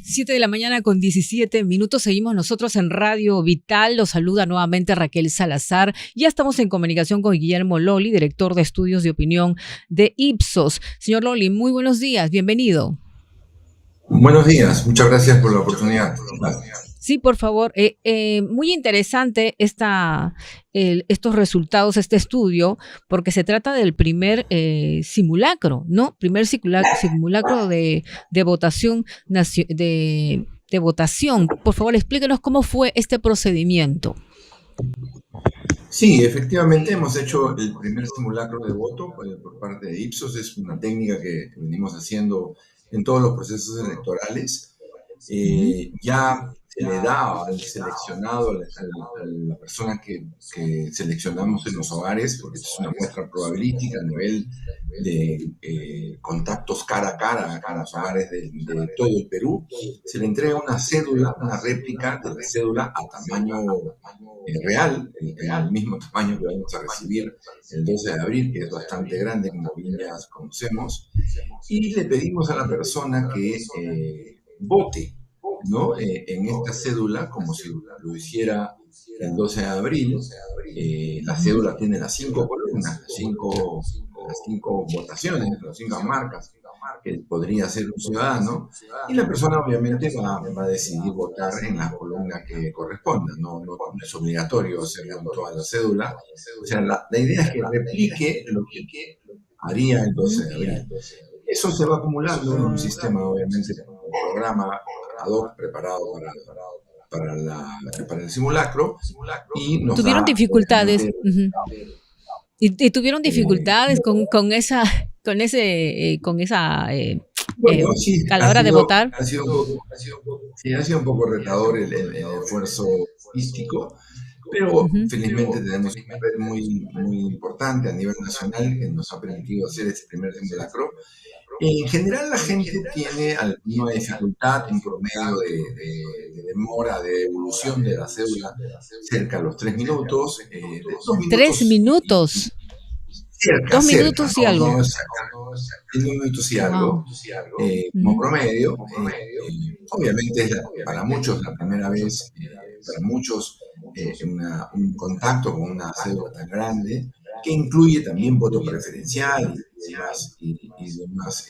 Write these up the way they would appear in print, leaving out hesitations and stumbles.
7 de la mañana con 17 minutos. Seguimos nosotros en Radio Vital. Los saluda nuevamente Raquel Salazar. Ya estamos en comunicación con Guillermo Lolli, director de estudios de opinión de Ipsos. Señor Lolli, muy buenos días. Bienvenido. Buenos días. Muchas gracias por la oportunidad. Sí, por favor. Muy interesante estos resultados, este estudio, porque se trata del primer simulacro, ¿no? Primer simulacro de votación de votación. Por favor, explíquenos cómo fue este procedimiento. Sí, efectivamente hemos hecho el primer simulacro de voto por parte de Ipsos. Es una técnica que venimos haciendo en todos los procesos electorales. Ya se le da al seleccionado, a la persona que seleccionamos en los hogares, porque es una muestra probabilística a nivel de contactos cara a cara a los hogares de todo el Perú, se le entrega una cédula, una réplica de la cédula a tamaño real, el mismo tamaño que vamos a recibir el 12 de abril, que es bastante grande, como bien ya conocemos, y le pedimos a la persona que vote, ¿no? En esta cédula, como si lo hiciera el 12 de abril. La cédula tiene las 5 columnas, las cinco votaciones, las 5 marcas que podría ser un ciudadano, y la persona obviamente va a decidir votar en la columna que corresponda. No es obligatorio hacerlo en toda la cédula. O sea, la idea es que replique lo que haría el 12 de abril. Eso se va acumulando en un sistema, obviamente, un programa ad hoc preparado para el simulacro, y nos ¿Tuvieron dificultades? ¿Y tuvieron dificultades con esa sí, a la hora de votar? Ha sido un poco retador el esfuerzo logístico, pero felizmente tenemos un papel muy importante a nivel nacional que nos ha permitido hacer este primer simulacro. En general, la gente tiene alguna dificultad, un promedio de demora, de evolución de la cédula, cerca de los 3 minutos. 3 minutos. Cerca, 2 minutos y algo. 2 minutos y algo, como promedio. Obviamente es para muchos la primera vez, para muchos un contacto con una cédula tan grande, que incluye también voto preferencial y demás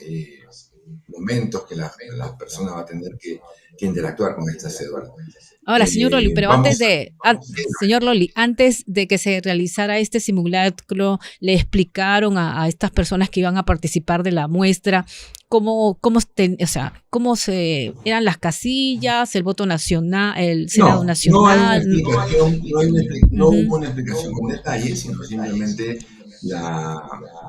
momentos que la persona va a tener que interactuar con esta cédula. Ahora, señor Lolli, pero señor Lolli, antes de que se realizara este simulacro, le explicaron a estas personas que iban a participar de la muestra cómo eran las casillas, el voto nacional, el Senado nacional. No hubo una explicación con detalle, sino simplemente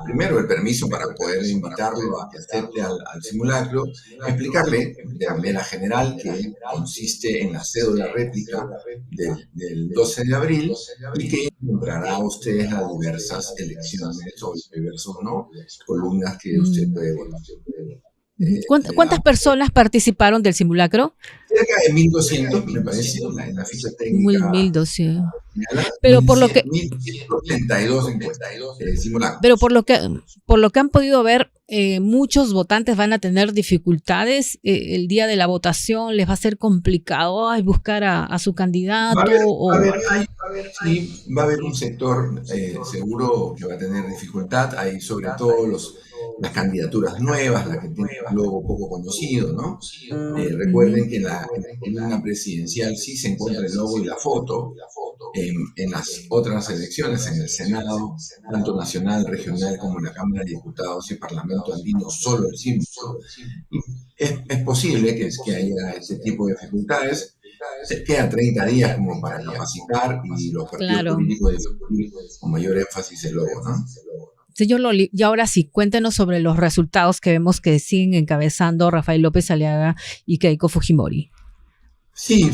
primero el permiso para poder invitarlo a que acepte al simulacro, explicarle de manera general que consiste en la cédula réplica del 12 de abril y que encontrará usted las diversas elecciones o los diversos columnas que usted puede votar. ¿Cuántas personas participaron del simulacro? Cerca de 1.200, me parece, en la ficha técnica. 1.200. Pero por lo que 1.132 simulacros. Pero por lo que han podido ver, muchos votantes van a tener dificultades el día de la votación. Les va a ser complicado buscar a su candidato. Va a haber un sector seguro que va a tener dificultad. Hay sobre todo las candidaturas nuevas, las que tienen un logo poco conocido, ¿no? Recuerden que en la columna presidencial sí se encuentra el logo y la foto. En las otras elecciones, en el Senado, tanto nacional, regional, como en la Cámara de Diputados y Parlamento Andino, solo el símbolo. Es posible que haya este tipo de dificultades. Se queda 30 días como para capacitar y los partidos políticos discutir con mayor énfasis el logo, ¿no? Señor Lolli, y ahora sí, cuéntenos sobre los resultados que vemos que siguen encabezando Rafael López Aliaga y Keiko Fujimori. Sí,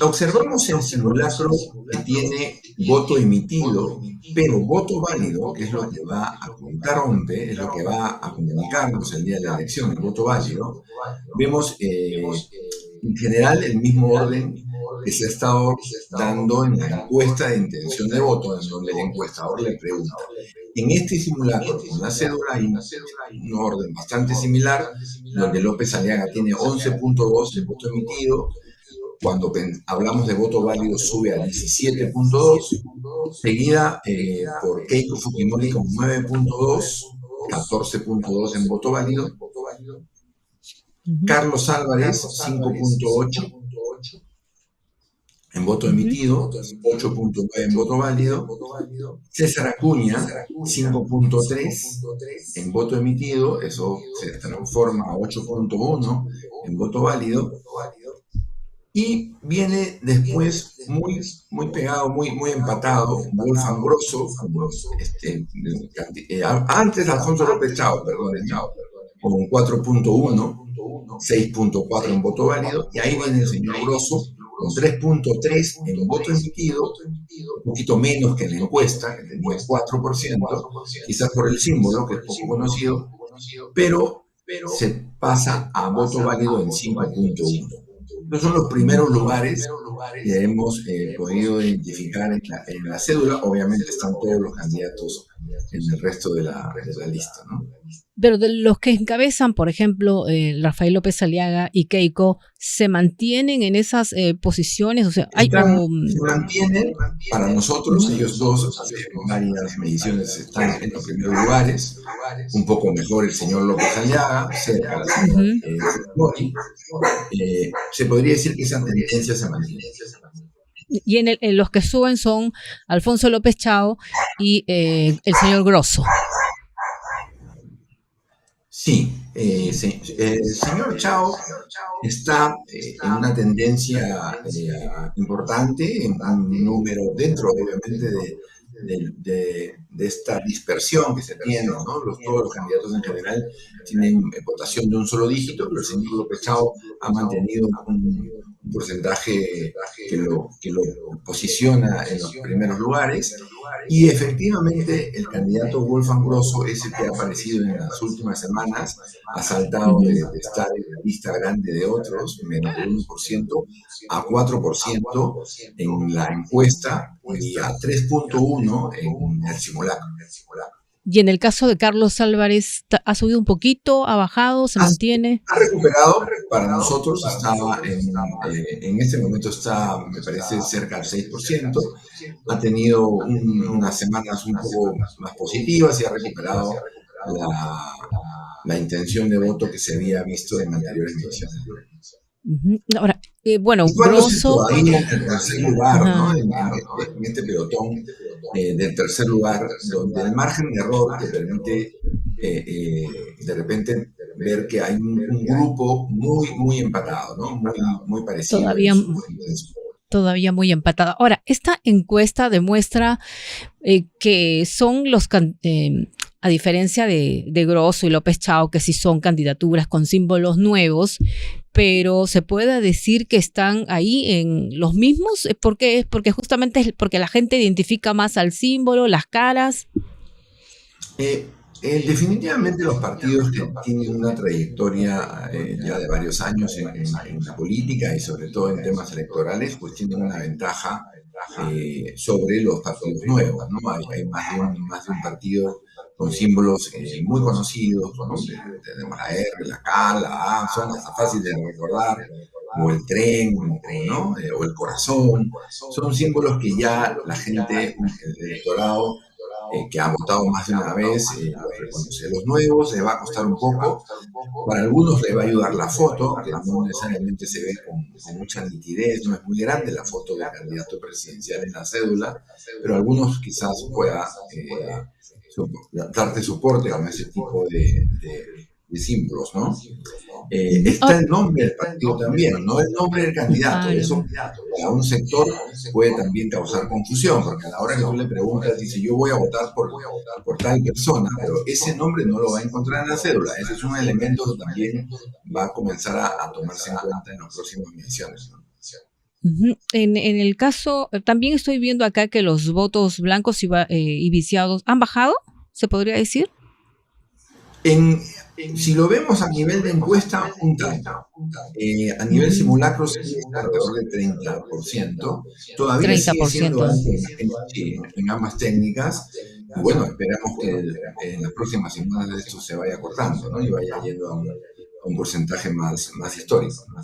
observamos el simulacro que tiene voto emitido, pero voto válido, que es lo que va a contar OMPE, es lo que va a comunicarnos el día de la elección, el voto válido. Vemos en general el mismo orden que se ha estado dando en la encuesta de intención de voto, en donde el encuestador le pregunta. En este simulacro, con la cédula, hay un orden bastante similar, donde López Aliaga tiene 11.2 de voto emitido. Cuando hablamos de voto válido, sube a 17.2, seguida por Keiko Fujimori con 9.2, 14.2 en voto válido. Carlos Álvarez, 5.8 en voto emitido, 8.9 en voto válido. César Acuña, 5.3 en voto emitido, eso se transforma a 8.1 en voto válido. Y viene después muy pegado, muy empatado, Wolfgang Grosso, antes Alfonso López Chao, con 4.1, 6.4 en voto válido, y ahí viene el señor Grosso con 3.3 en voto emitido, un poquito menos que en la encuesta, que tenía 4%, quizás por el símbolo, que es poco conocido, pero se pasa a voto válido en 5.1. Estos son los primeros lugares que hemos podido identificar en la cédula. Obviamente están todos los candidatos en el resto de la lista, ¿no? Pero de los que encabezan, por ejemplo, Rafael López Aliaga y Keiko, ¿se mantienen en esas posiciones? O sea, se mantienen. Para nosotros, ellos dos, hace varias mediciones, están en los primeros lugares. Un poco mejor el señor López Aliaga, cerca del señor Fujimori. Se podría decir que esa tendencia se mantiene. Y en los que suben son Alfonso López Chao y el señor Grosso. Sí, el señor Chao está en una tendencia importante, en un número dentro, obviamente, de esta dispersión que se tiene, ¿no? Todos los candidatos en general tienen votación de un solo dígito, pero el señor López Chao ha mantenido un porcentaje que lo posiciona en los primeros lugares. Y efectivamente el candidato Wolfgang Grosso, ese que ha aparecido en las últimas semanas, ha saltado de estar en la lista grande de otros, menos de 1%, a 4% en la encuesta y a 3.1 en el simulacro. Y en el caso de Carlos Álvarez, ¿ha subido un poquito, ha bajado, se mantiene? Ha recuperado, para nosotros estaba en este momento está, me parece, cerca del 6%, ha tenido unas semanas un poco más positivas y ha recuperado la intención de voto que se había visto en anteriores mediciones. Ahora, bueno, Grosso ahí en el tercer lugar, ¿no? En este pelotón del tercer lugar, donde el margen de error te permite de repente ver que hay un grupo muy empatado, ¿no? Muy parecido. Todavía muy empatado. Ahora, esta encuesta demuestra que son los a diferencia de Grosso y López Chao, que sí son candidaturas con símbolos nuevos, pero se puede decir que están ahí en los mismos, porque justamente es porque la gente identifica más al símbolo, las caras. Definitivamente los partidos que tienen una trayectoria ya de varios años en la política y sobre todo en temas electorales, pues tienen una ventaja sobre los partidos nuevos, ¿no? Hay más de un partido con símbolos muy conocidos, ¿no? Tenemos la R, la K, la A, son hasta fáciles de recordar, o el tren, ¿no? O el corazón. Son símbolos que ya la gente, el electorado, que ha votado más de una vez, los reconoce. Los nuevos les va a costar un poco. Para algunos les va a ayudar la foto, que no necesariamente se ve con mucha nitidez, no es muy grande la foto del candidato presidencial en la cédula, pero algunos quizás pueda darte soporte con ese tipo de símbolos, ¿no? Está el nombre del partido también, no el nombre del candidato. Eso para un sector puede también causar confusión, porque a la hora que tú le preguntas, dice, yo voy a votar por tal persona, pero ese nombre no lo va a encontrar en la cédula. Ese es un elemento que también va a comenzar a tomarse en cuenta en las próximas mediciones, ¿no? En el caso, también estoy viendo acá que los votos blancos y viciados han bajado, ¿se podría decir? Si lo vemos a nivel de encuesta, un tanto. A nivel simulacro sigue alrededor del 30%. Todavía sigue siendo 30%. alto en ambas técnicas. Y bueno, esperamos que en las próximas semanas esto se vaya cortando, ¿no? Y vaya yendo a un porcentaje más histórico, ¿no?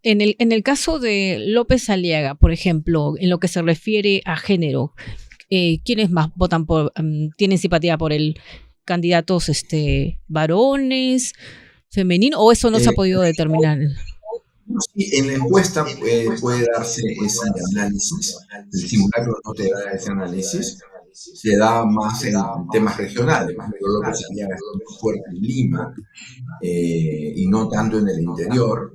En el caso de López Aliaga, por ejemplo, en lo que se refiere a género, ¿quiénes más votan tienen simpatía por él? ¿Candidatos varones, femeninos, o eso no se ha podido determinar? Sí, en la encuesta puede darse ese análisis. El simulacro no te da ese análisis, se da más en temas regionales. Por ejemplo, López Aliaga está muy fuerte en Lima y no tanto en el interior.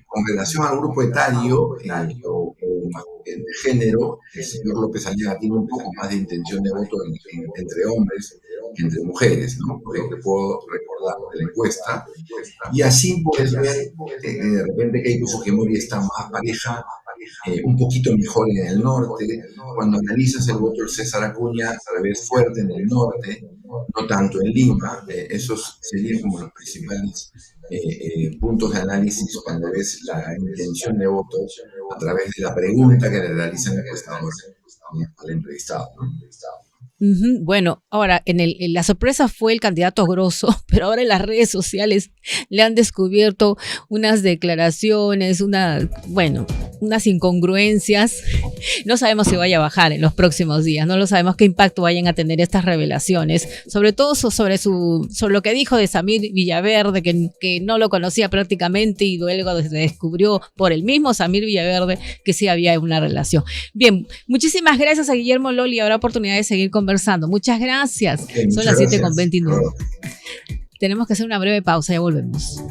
Con relación al grupo etario o de género, el señor López Aliaga tiene un poco más de intención de voto entre hombres que entre mujeres, ¿no? Por lo que puedo recordar de la encuesta. Y así puedes ver de repente Keiko Fujimori está más pareja, un poquito mejor en el norte. Cuando analizas el voto del César Acuña, al revés, fuerte en el norte, no tanto en Lima. Esos serían como los principales puntos de análisis cuando ves la intención de voto a través de la pregunta que le realiza el encuestador al entrevistado, ¿no? Bueno, ahora la sorpresa fue el candidato Grosso, pero ahora en las redes sociales le han descubierto unas declaraciones, unas incongruencias. No sabemos si vaya a bajar en los próximos días, no lo sabemos qué impacto vayan a tener estas revelaciones, sobre todo sobre lo que dijo de Samir Villaverde, que no lo conocía prácticamente y luego se descubrió por el mismo Samir Villaverde que sí había una relación. Bien, muchísimas gracias a Guillermo Loli, habrá oportunidad de seguir conversando. Muchas gracias. Son las 7:29. Tenemos que hacer una breve pausa, ya volvemos.